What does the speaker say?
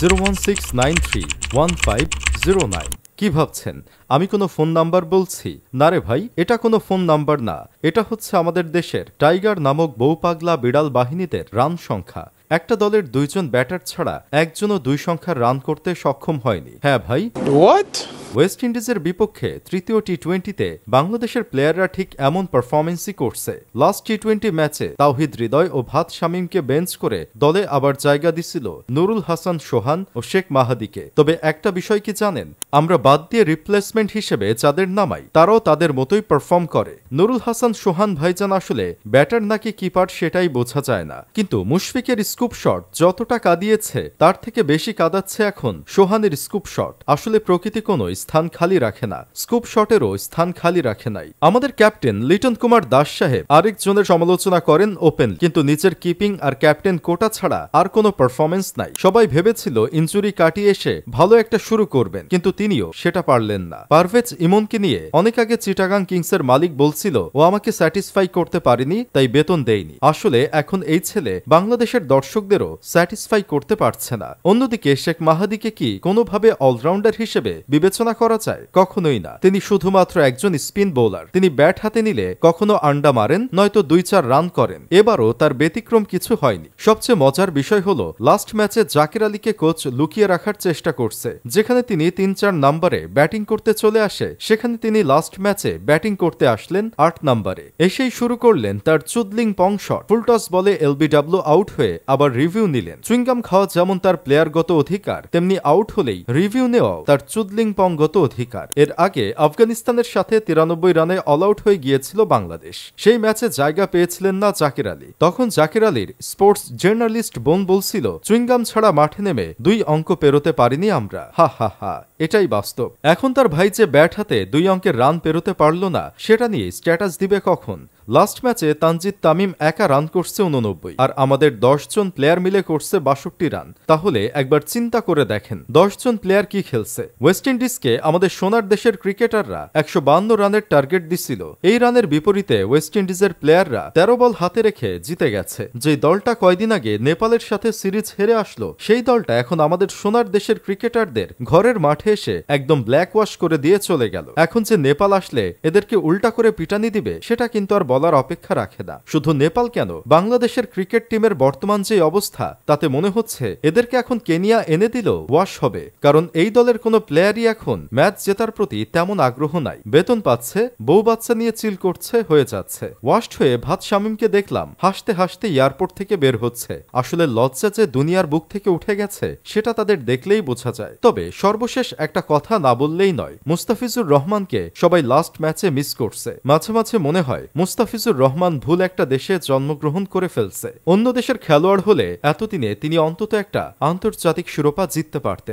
016931509। কি ভাবছেন আমি কোনো ফোন নাম্বার বলছি? না রে ভাই, এটা কোনো ফোন নাম্বার না। এটা হচ্ছে আমাদের দেশের টাইগার নামক বউপাগলা বিড়াল বাহিনীদের রান সংখ্যা। একটা দলের 2 জন ব্যাটার ছাড়া একজনও 2 সংখ্যার রান করতে সক্ষম হয়নি। হ্যাঁ ভাই, হোয়াট? ওয়েস্ট ইন্ডিজের বিপক্ষে তৃতীয় টি-20তে বাংলাদেশের প্লেয়াররা ঠিক এমন পারফরমেন্সই করছে। লাস্ট টি-20 ম্যাচে তাওহিদ হৃদয় ও ভাত শামীমকে বেঞ্চ করে দলে আবার জায়গা দিছিল নুরুল হাসান সোহান ও শেখ মাহাদিকে। তবে একটা বিষয় কি জানেন, আমরা বাদ দিয়ে রিপ্লেসমেন্ট হিসেবে যাদের নামাই তারাও তাদের মতোই পারফর্ম করে। নুরুল হাসান সোহান ভাইজান আসলে ব্যাটার নাকি কিপার সেটাই বোঝা যায় না, কিন্তু মুশফিকের স্কুপ শট যতটা কাঁদিয়েছে তার থেকে বেশি কাঁদাচ্ছে এখন সোহানের স্কুপ শট। আসলে প্রকৃতি কোনো স্থান খালি রাখে না, স্কুপ শটেরও স্থান খালি রাখে নাই। আমাদের ক্যাপ্টেন লিটন কুমার দাস সাহেব আরেকজনের সমালোচনা করেন ওপেন, কিন্তু নিজের কিপিং আর ক্যাপ্টেন কোটা ছাড়া আর কোনো পারফরমেন্স নাই। সবাই ভেবেছিল ইনজুরি কাটিয়ে এসে ভালো একটা শুরু করবেন, কিন্তু তিনিও সেটা পারলেন না। পারভেজ ইমনকে নিয়ে অনেক আগে চিটাগাং কিংসের মালিক বলছিল ও আমাকে স্যাটিসফাই করতে পারেনি তাই বেতন দেয়নি। আসলে এখন এই ছেলে বাংলাদেশের দর্শকদেরও স্যাটিসফাই করতে পারছে না। অন্যদিকে শেখ মাহাদিকে কি কোনোভাবে অলরাউন্ডার হিসেবে বিবেচনা করা যায়? কখনোই না। তিনি শুধুমাত্র একজন স্পিন বোলার। তিনি ব্যাট হাতে নিলে কখনো আন্ডা মারেন, নয়তো 2-4 রান করেন। এবারও তার ব্যতিক্রম কিছু হয়নি। সবচেয়ে মজার বিষয় হলো লাস্ট ম্যাচে জাকির আলীকে কোচ লুকিয়ে রাখার চেষ্টা করছে। যেখানে তিনি 3-4 নাম্বারে ব্যাটিং করতে চলে আসে, সেখানে তিনি লাস্ট ম্যাচে ব্যাটিং করতে আসলেন 8 নাম্বারে। এসেই শুরু করলেন তার চুদলিং পং শট। ফুলটস বলে এলবিডব্লিউ আউট হয়ে আবার রিভিউ নিলেন। চুইংগাম খাওয়া যেমন তার প্লেয়ারগত অধিকার, তেমনি আউট হলেই রিভিউ নেওয়াও তার চুদলিং পংগত অধিকার। এর আগে আফগানিস্তানের সাথে 93 রানে অল আউট হয়ে গিয়েছিল বাংলাদেশ। সেই ম্যাচে জায়গা পেয়েছিলেন না জাকির আলী। তখন জাকির আলীর স্পোর্টস জার্নালিস্ট বোন বলছিল চুইংগাম ছাড়া মাঠে নেমে 2 অঙ্ক পেরোতে পারিনি আমরা। হা হা হা, এটাই বাস্তব। এখন তার ভাই যে ব্যাট হাতে 2 অঙ্কের রান পেরোতে পারল না, সেটা নিয়ে স্ট্যাটাস দিবে কখন? লাস্ট ম্যাচে তানজিদ তামিম একা রান করছে 89, আর আমাদের 10 জন প্লেয়ার মিলে করছে 62 রান। তাহলে একবার চিন্তা করে দেখেন 10 জন প্লেয়ার কি খেলছে। ওয়েস্ট ইন্ডিজকে আমাদের সোনার দেশের ক্রিকেটাররা 152 রানের টার্গেট দিছিল। এই রানের বিপরীতে ওয়েস্ট ইন্ডিজের প্লেয়াররা 13 বল হাতে রেখে জিতে গেছে। যে দলটা কয়দিন আগে নেপালের সাথে সিরিজ হেরে আসলো, সেই দলটা এখন আমাদের সোনার দেশের ক্রিকেটারদের ঘরের মাঠে এসে একদম ব্ল্যাক ওয়াশ করে দিয়ে চলে গেল। এখন যে নেপাল আসলে এদেরকে উল্টা করে পিটানি দিবে, সেটা কিন্তু আর বলার অপেক্ষা রাখে না। শুধু নেপাল কেন, বাংলাদেশের ক্রিকেট টিমের বর্তমান যে অবস্থা, তাতে মনে হচ্ছে এদেরকে এখন কেনিয়া এনে দিলেও ওয়াশ হবে। কারণ এই দলের কোনো প্লেয়ারই এখন ম্যাচ জেতার প্রতি তেমন আগ্রহ নাই। বেতন পাচ্ছে, বউ বাচ্চা নিয়ে চিল করছে, হয়ে যাচ্ছে। ওয়াশড হয়ে ভাত শামীমকে দেখলাম হাসতে হাসতে এয়ারপোর্ট থেকে বের হচ্ছে। আসলে লজ্জা যে দুনিয়ার বুক থেকে উঠে গেছে, সেটা তাদের দেখলেই বোঝা যায়। তবে সর্বশেষ একটা কথা না বললেই নয়, মুস্তাফিজুর রহমানকে সবাই লাস্ট ম্যাচে মিস করছে। মাঝে মাঝে মনে হয় মুস্তাফিজুর রহমান ভুল একটা দেশে জন্মগ্রহণ করে ফেলছে। অন্য দেশের খেলোয়াড় হলে এতদিনে তিনি অন্তত একটা আন্তর্জাতিক শিরোপা জিততে পারতেন।